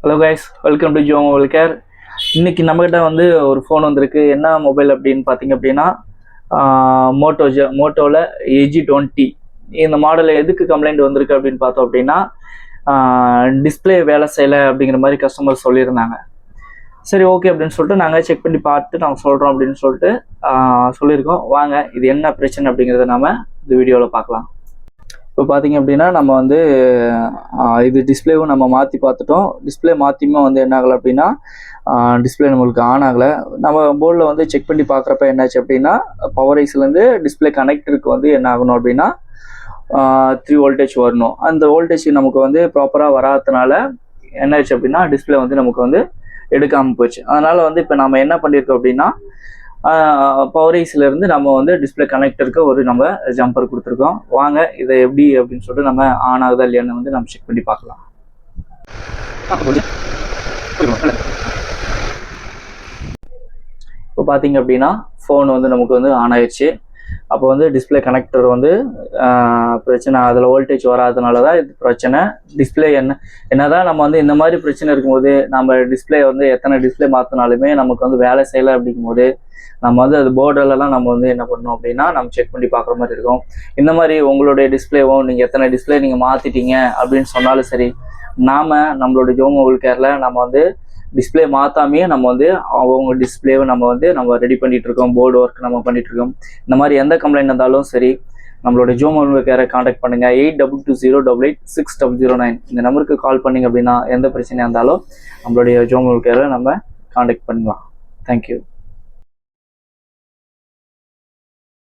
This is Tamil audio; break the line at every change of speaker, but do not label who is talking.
Hello guys, welcome to Joe mobile care. இன்னைக்கு நம்மகிட்ட வந்து ஒரு ஃபோன் வந்திருக்கு. என்ன மொபைல் அப்படின்னு பார்த்தீங்க அப்படின்னா மோட்டோவில் AG20. இந்த மாடலில் எதுக்கு கம்ப்ளைண்ட் வந்திருக்கு அப்படின்னு பார்த்தோம் அப்படின்னா டிஸ்பிளே வேலை செய்யலை அப்படிங்கிற மாதிரி கஸ்டமர் சொல்லியிருந்தாங்க. சரி, ஓகே அப்படின்னு சொல்லிட்டு நாங்கள் செக் பண்ணி பார்த்து நாங்கள் சொல்கிறோம் அப்படின்னு சொல்லிட்டு சொல்லியிருக்கோம். வாங்க இது என்ன பிரச்சனை அப்படிங்கிறத நம்ம இந்த வீடியோவில் பார்க்கலாம். இப்போ பார்த்தீங்க அப்படின்னா நம்ம வந்து இது டிஸ்பிளேவும் நம்ம மாற்றி பார்த்துட்டோம். டிஸ்பிளே மாற்றியுமே வந்து என்ன ஆகலை அப்படின்னா டிஸ்பிளே நம்மளுக்கு ஆன் ஆகலை. நம்ம போர்டில் வந்து செக் பண்ணி பார்க்குறப்ப என்னாச்சு அப்படின்னா பவர் ஐஸ்லேருந்து டிஸ்பிளே கனெக்டருக்கு வந்து என்ன ஆகணும் அப்படின்னா 3 வோல்டேஜ் வரணும். அந்த வோல்டேஜ் நமக்கு வந்து ப்ராப்பராக வராதனால என்ன ஆச்சு அப்படின்னா டிஸ்பிளே வந்து நமக்கு வந்து எடுக்காமல் போச்சு. அதனால் வந்து இப்போ நம்ம என்ன பண்ணியிருக்கோம் அப்படின்னா பவர் ஐஸ்லேருந்து நம்ம வந்து டிஸ்பிளே கனெக்டருக்கு ஒரு நம்ம ஜம்பர் கொடுத்துருக்கோம். வாங்க இதை எப்படி அப்படின்னு சொல்லிட்டு நம்ம ஆன் ஆகுதா இல்லையான்னு வந்து நம்ம செக் பண்ணி பார்க்கலாம். இப்போ பார்த்தீங்க அப்படின்னா ஃபோன் வந்து நமக்கு வந்து ஆன் ஆயிடுச்சு. அப்போ வந்து டிஸ்பிளே கனெக்டர் வந்து பிரச்சனை, அதில் வோல்டேஜ் வராதனால தான் இது பிரச்சனை. டிஸ்பிளே என்னதான் நம்ம வந்து இந்த மாதிரி பிரச்சனை இருக்கும்போது நம்ம டிஸ்பிளே வந்து எத்தனை டிஸ்பிளே மாற்றினாலுமே நமக்கு வந்து வேலை செய்யலை அப்படிங்கும்போது நம்ம வந்து அது போர்டிலலாம் நம்ம வந்து என்ன பண்ணணும் அப்படின்னா நம்ம செக் பண்ணி பார்க்குற மாதிரி இருக்கும். இந்த மாதிரி உங்களுடைய டிஸ்பிளேவும் நீங்கள் எத்தனை டிஸ்பிளே நீங்கள் மாற்றிட்டீங்க அப்படின்னு சொன்னாலும் சரி, நம்மளுடைய ஜோ மொபைல் கேரில் நம்ம வந்து டிஸ்பிளே மாற்றாமையே நம்ம வந்து அவங்க டிஸ்பிளேவை நம்ம ரெடி பண்ணிட்டு இருக்கோம். போர்டு ஒர்க் நம்ம பண்ணிட்டு இருக்கோம். இந்த மாதிரி எந்த கம்ப்ளைண்ட் இருந்தாலும் சரி நம்மளோட ஜோ மொபைல் கேரை காண்டாக்ட் பண்ணுங்க. 8220886009 இந்த நம்பருக்கு கால் பண்ணிங்க அப்படின்னா எந்த பிரச்சனையாக இருந்தாலும் நம்மளுடைய ஜோ மொபைல் கேரை நம்ம காண்டாக்ட் பண்ணலாம். தேங்க்யூ.